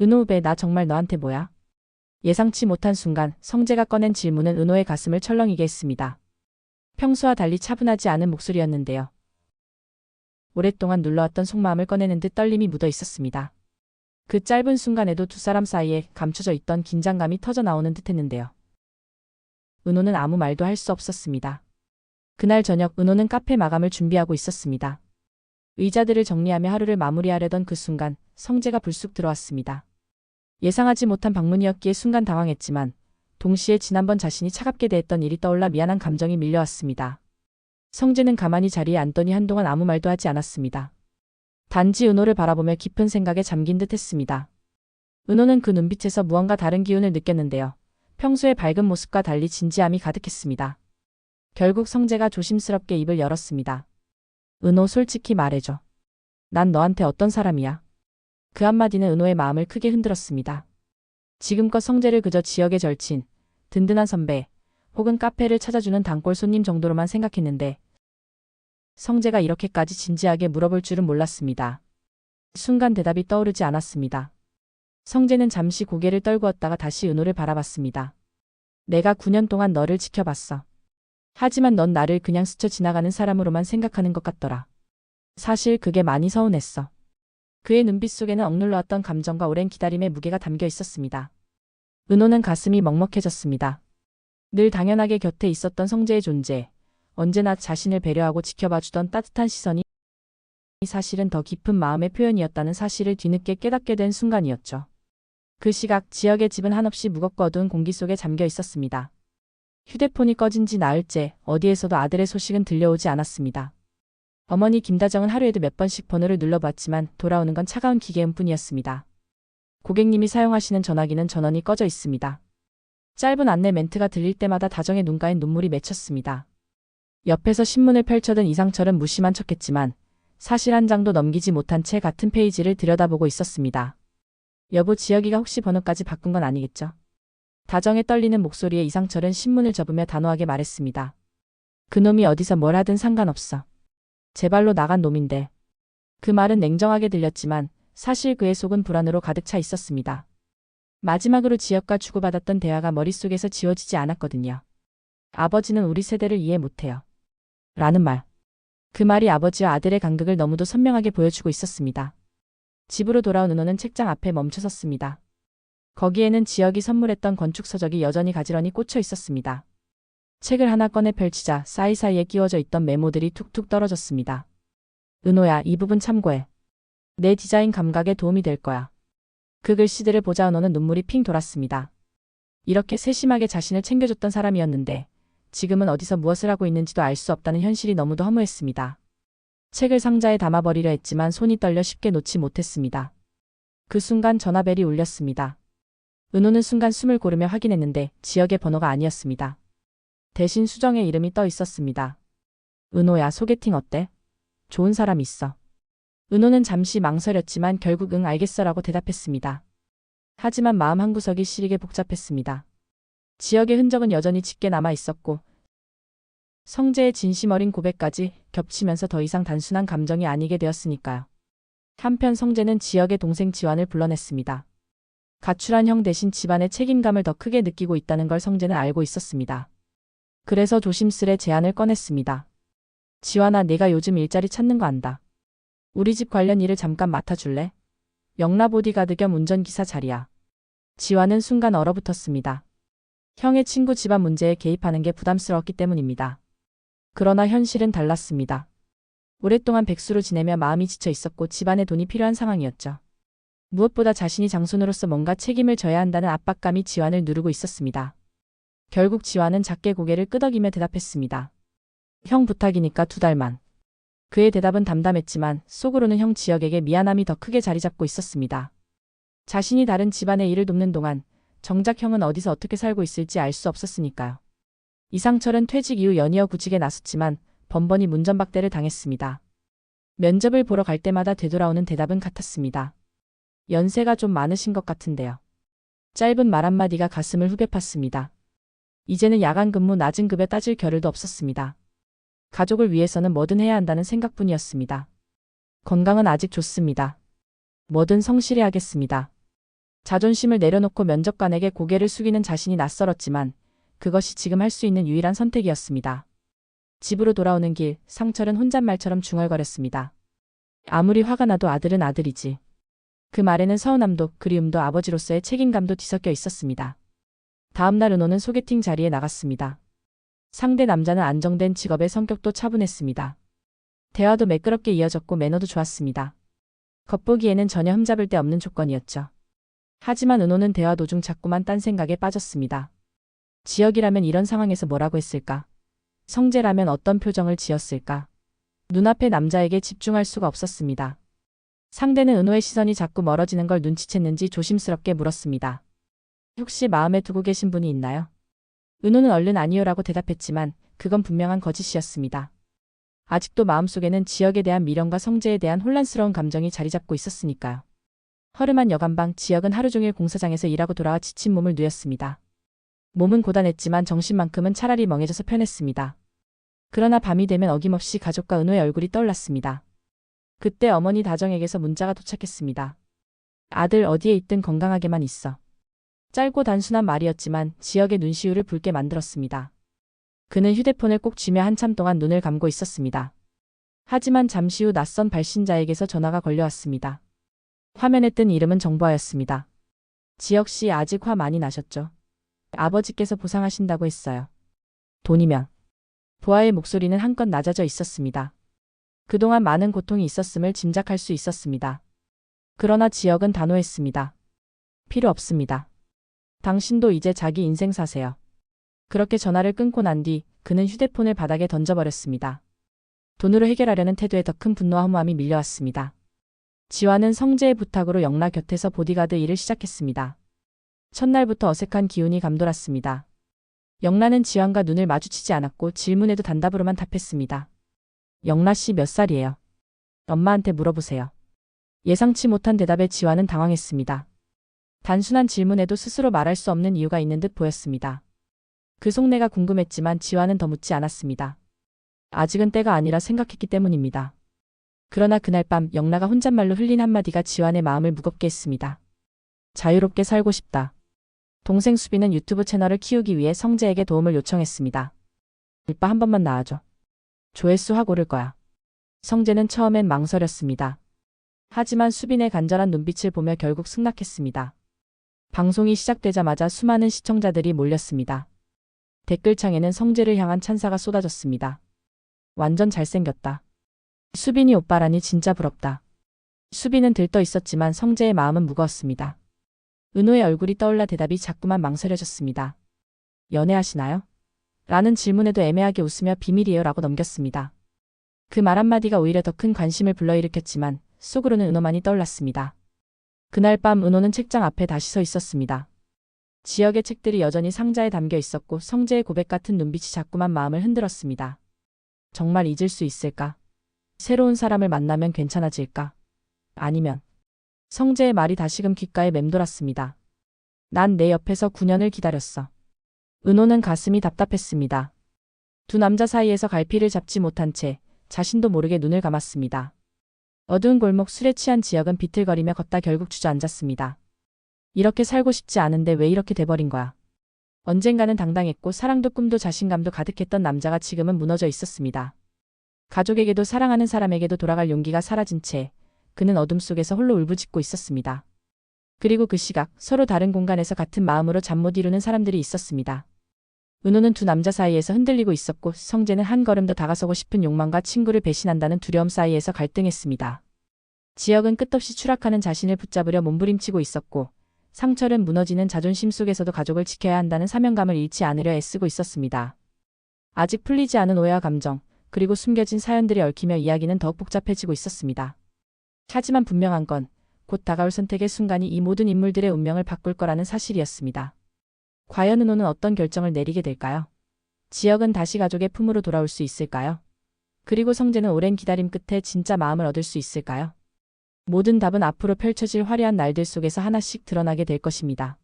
은호, 나 정말 너한테 뭐야? 예상치 못한 순간 성재가 꺼낸 질문은 은호의 가슴을 철렁이게 했습니다. 평소와 달리 차분하지 않은 목소리였는데요. 오랫동안 눌러왔던 속마음을 꺼내는 듯 떨림이 묻어 있었습니다. 그 짧은 순간에도 두 사람 사이에 감춰져 있던 긴장감이 터져 나오는 듯 했는데요. 은호는 아무 말도 할 수 없었습니다. 그날 저녁 은호는 카페 마감을 준비하고 있었습니다. 의자들을 정리하며 하루를 마무리하려던 그 순간 성재가 불쑥 들어왔습니다. 예상하지 못한 방문이었기에 순간 당황했지만 동시에 지난번 자신이 차갑게 대했던 일이 떠올라 미안한 감정이 밀려왔습니다. 성재는 가만히 자리에 앉더니 한동안 아무 말도 하지 않았습니다. 단지 은호를 바라보며 깊은 생각에 잠긴 듯 했습니다. 은호는 그 눈빛에서 무언가 다른 기운을 느꼈는데요. 평소의 밝은 모습과 달리 진지함이 가득했습니다. 결국 성재가 조심스럽게 입을 열었습니다. 은호, 솔직히 말해줘. 난 너한테 어떤 사람이야? 그 한마디는 은호의 마음을 크게 흔들었습니다. 지금껏 성재를 그저 지역의 절친, 든든한 선배, 혹은 카페를 찾아주는 단골 손님 정도로만 생각했는데 성재가 이렇게까지 진지하게 물어볼 줄은 몰랐습니다. 순간 대답이 떠오르지 않았습니다. 성재는 잠시 고개를 떨구었다가 다시 은호를 바라봤습니다. 내가 9년 동안 너를 지켜봤어. 하지만 넌 나를 그냥 스쳐 지나가는 사람으로만 생각하는 것 같더라. 사실 그게 많이 서운했어. 그의 눈빛 속에는 억눌러왔던 감정과 오랜 기다림의 무게가 담겨 있었습니다. 은호는 가슴이 먹먹해졌습니다. 늘 당연하게 곁에 있었던 성재의 존재, 언제나 자신을 배려하고 지켜봐주던 따뜻한 시선이 사실은 더 깊은 마음의 표현이었다는 사실을 뒤늦게 깨닫게 된 순간이었죠. 그 시각 지역의 집은 한없이 무겁고 어두운 공기 속에 잠겨 있었습니다. 휴대폰이 꺼진 지 나흘째 어디에서도 아들의 소식은 들려오지 않았습니다. 어머니 김다정은 하루에도 몇 번씩 번호를 눌러봤지만 돌아오는 건 차가운 기계음뿐이었습니다. 고객님이 사용하시는 전화기는 전원이 꺼져 있습니다. 짧은 안내 멘트가 들릴 때마다 다정의 눈가엔 눈물이 맺혔습니다. 옆에서 신문을 펼쳐든 이상철은 무심한 척했지만 사실 한 장도 넘기지 못한 채 같은 페이지를 들여다보고 있었습니다. 여보, 지혁이가 혹시 번호까지 바꾼 건 아니겠죠? 다정의 떨리는 목소리에 이상철은 신문을 접으며 단호하게 말했습니다. 그놈이 어디서 뭘 하든 상관없어. 제 발로 나간 놈인데. 그 말은 냉정하게 들렸지만 사실 그의 속은 불안으로 가득 차 있었습니다. 마지막으로 지혁과 주고받았던 대화가 머릿속에서 지워지지 않았거든요. 아버지는 우리 세대를 이해 못해요. 라는 말. 그 말이 아버지와 아들의 간극을 너무도 선명하게 보여주고 있었습니다. 집으로 돌아온 은호는 책장 앞에 멈춰섰습니다. 거기에는 지혁이 선물했던 건축서적이 여전히 가지런히 꽂혀 있었습니다. 책을 하나 꺼내 펼치자 사이사이에 끼워져 있던 메모들이 툭툭 떨어졌습니다. 은호야, 이 부분 참고해. 내 디자인 감각에 도움이 될 거야. 그 글씨들을 보자 은호는 눈물이 핑 돌았습니다. 이렇게 세심하게 자신을 챙겨줬던 사람이었는데 지금은 어디서 무엇을 하고 있는지도 알 수 없다는 현실이 너무도 허무했습니다. 책을 상자에 담아버리려 했지만 손이 떨려 쉽게 놓지 못했습니다. 그 순간 전화벨이 울렸습니다. 은호는 순간 숨을 고르며 확인했는데 지역의 번호가 아니었습니다. 대신 수정의 이름이 떠 있었습니다. 은호야, 소개팅 어때? 좋은 사람 있어. 은호는 잠시 망설였지만 결국 응 알겠어라고 대답했습니다. 하지만 마음 한구석이 시리게 복잡했습니다. 지역의 흔적은 여전히 짙게 남아 있었고 성재의 진심 어린 고백까지 겹치면서 더 이상 단순한 감정이 아니게 되었으니까요. 한편 성재는 지역의 동생 지환을 불러냈습니다. 가출한 형 대신 집안의 책임감을 더 크게 느끼고 있다는 걸 성재는 알고 있었습니다. 그래서 조심스레 제안을 꺼냈습니다. 지환아, 내가 요즘 일자리 찾는 거 안다. 우리 집 관련 일을 잠깐 맡아줄래? 영라 보디가드 겸 운전기사 자리야. 지환은 순간 얼어붙었습니다. 형의 친구 집안 문제에 개입하는 게 부담스러웠기 때문입니다. 그러나 현실은 달랐습니다. 오랫동안 백수로 지내며 마음이 지쳐 있었고 집안에 돈이 필요한 상황이었죠. 무엇보다 자신이 장손으로서 뭔가 책임을 져야 한다는 압박감이 지환을 누르고 있었습니다. 결국 지환은 작게 고개를 끄덕이며 대답했습니다. 형 부탁이니까 2달만. 그의 대답은 담담했지만 속으로는 형 지역에게 미안함이 더 크게 자리 잡고 있었습니다. 자신이 다른 집안의 일을 돕는 동안 정작 형은 어디서 어떻게 살고 있을지 알 수 없었으니까요. 이상철은 퇴직 이후 연이어 구직에 나섰지만 번번이 문전박대를 당했습니다. 면접을 보러 갈 때마다 되돌아오는 대답은 같았습니다. 연세가 좀 많으신 것 같은데요. 짧은 말 한마디가 가슴을 후벼 팠습니다. 이제는 야간 근무 낮은 급여 따질 겨를도 없었습니다. 가족을 위해서는 뭐든 해야 한다는 생각뿐이었습니다. 건강은 아직 좋습니다. 뭐든 성실히 하겠습니다. 자존심을 내려놓고 면접관에게 고개를 숙이는 자신이 낯설었지만 그것이 지금 할 수 있는 유일한 선택이었습니다. 집으로 돌아오는 길, 상철은 혼잣말처럼 중얼거렸습니다. 아무리 화가 나도 아들은 아들이지. 그 말에는 서운함도 그리움도 아버지로서의 책임감도 뒤섞여 있었습니다. 다음 날 은호는 소개팅 자리에 나갔습니다. 상대 남자는 안정된 직업의 성격도 차분했습니다. 대화도 매끄럽게 이어졌고 매너도 좋았습니다. 겉보기에는 전혀 흠잡을 데 없는 조건이었죠. 하지만 은호는 대화 도중 자꾸만 딴 생각에 빠졌습니다. 지혁이라면 이런 상황에서 뭐라고 했을까? 성재라면 어떤 표정을 지었을까? 눈앞의 남자에게 집중할 수가 없었습니다. 상대는 은호의 시선이 자꾸 멀어지는 걸 눈치챘는지 조심스럽게 물었습니다. 혹시 마음에 두고 계신 분이 있나요? 은호는 얼른 아니요라고 대답했지만 그건 분명한 거짓이었습니다. 아직도 마음속에는 지혁에 대한 미련과 성재에 대한 혼란스러운 감정이 자리 잡고 있었으니까요. 허름한 여간방, 지혁은 하루 종일 공사장에서 일하고 돌아와 지친 몸을 누였습니다. 몸은 고단했지만 정신만큼은 차라리 멍해져서 편했습니다. 그러나 밤이 되면 어김없이 가족과 은호의 얼굴이 떠올랐습니다. 그때 어머니 다정에게서 문자가 도착했습니다. 아들 어디에 있든 건강하게만 있어. 짧고 단순한 말이었지만 지혁의 눈시울을 붉게 만들었습니다. 그는 휴대폰을 꼭 쥐며 한참 동안 눈을 감고 있었습니다. 하지만 잠시 후 낯선 발신자에게서 전화가 걸려왔습니다. 화면에 뜬 이름은 정보아였습니다. 지혁 씨 아직 화 많이 나셨죠? 아버지께서 보상하신다고 했어요. 돈이면. 보아의 목소리는 한껏 낮아져 있었습니다. 그동안 많은 고통이 있었음을 짐작할 수 있었습니다. 그러나 지혁은 단호했습니다. 필요 없습니다. 당신도 이제 자기 인생 사세요. 그렇게 전화를 끊고 난 뒤 그는 휴대폰을 바닥에 던져버렸습니다. 돈으로 해결하려는 태도에 더 큰 분노와 허무함이 밀려왔습니다. 지화는 성재의 부탁으로 영라 곁에서 보디가드 일을 시작했습니다. 첫날부터 어색한 기운이 감돌았습니다. 영라는 지환과 눈을 마주치지 않았고 질문에도 단답으로만 답했습니다. 영라 씨 몇 살이에요? 엄마한테 물어보세요. 예상치 못한 대답에 지환은 당황했습니다. 단순한 질문에도 스스로 말할 수 없는 이유가 있는 듯 보였습니다. 그 속내가 궁금했지만 지환은 더 묻지 않았습니다. 아직은 때가 아니라 생각했기 때문입니다. 그러나 그날 밤 영라가 혼잣말로 흘린 한마디가 지환의 마음을 무겁게 했습니다. 자유롭게 살고 싶다. 동생 수빈은 유튜브 채널을 키우기 위해 성재에게 도움을 요청했습니다. 오빠 한 번만 나와줘. 조회수 확 오를 거야. 성재는 처음엔 망설였습니다. 하지만 수빈의 간절한 눈빛을 보며 결국 승낙했습니다. 방송이 시작되자마자 수많은 시청자들이 몰렸습니다. 댓글창에는 성재를 향한 찬사가 쏟아졌습니다. 완전 잘생겼다. 수빈이 오빠라니 진짜 부럽다. 수빈은 들떠 있었지만 성재의 마음은 무거웠습니다. 은호의 얼굴이 떠올라 대답이 자꾸만 망설여졌습니다. 연애하시나요? 라는 질문에도 애매하게 웃으며 비밀이에요 라고 넘겼습니다. 그 말 한마디가 오히려 더 큰 관심을 불러일으켰지만 속으로는 은호만이 떠올랐습니다. 그날 밤 은호는 책장 앞에 다시 서 있었습니다. 지역의 책들이 여전히 상자에 담겨 있었고 성재의 고백 같은 눈빛이 자꾸만 마음을 흔들었습니다. 정말 잊을 수 있을까? 새로운 사람을 만나면 괜찮아질까? 아니면 성재의 말이 다시금 귓가에 맴돌았습니다. 난 내 옆에서 9년을 기다렸어. 은호는 가슴이 답답했습니다. 두 남자 사이에서 갈피를 잡지 못한 채 자신도 모르게 눈을 감았습니다. 어두운 골목 술에 취한 지역은 비틀거리며 걷다 결국 주저앉았습니다. 이렇게 살고 싶지 않은데 왜 이렇게 돼버린 거야. 언젠가는 당당했고 사랑도 꿈도 자신감도 가득했던 남자가 지금은 무너져 있었습니다. 가족에게도 사랑하는 사람에게도 돌아갈 용기가 사라진 채 그는 어둠 속에서 홀로 울부짖고 있었습니다. 그리고 그 시각 서로 다른 공간에서 같은 마음으로 잠 못 이루는 사람들이 있었습니다. 은호는 두 남자 사이에서 흔들리고 있었고 성재는 한 걸음 더 다가서고 싶은 욕망과 친구를 배신한다는 두려움 사이에서 갈등했습니다. 지혁은 끝없이 추락하는 자신을 붙잡으려 몸부림치고 있었고 상철은 무너지는 자존심 속에서도 가족을 지켜야 한다는 사명감을 잃지 않으려 애쓰고 있었습니다. 아직 풀리지 않은 오해와 감정, 그리고 숨겨진 사연들이 얽히며 이야기는 더욱 복잡해지고 있었습니다. 하지만 분명한 건 곧 다가올 선택의 순간이 이 모든 인물들의 운명을 바꿀 거라는 사실이었습니다. 과연 은호는 어떤 결정을 내리게 될까요? 지혁은 다시 가족의 품으로 돌아올 수 있을까요? 그리고 성재는 오랜 기다림 끝에 진짜 마음을 얻을 수 있을까요? 모든 답은 앞으로 펼쳐질 화려한 날들 속에서 하나씩 드러나게 될 것입니다.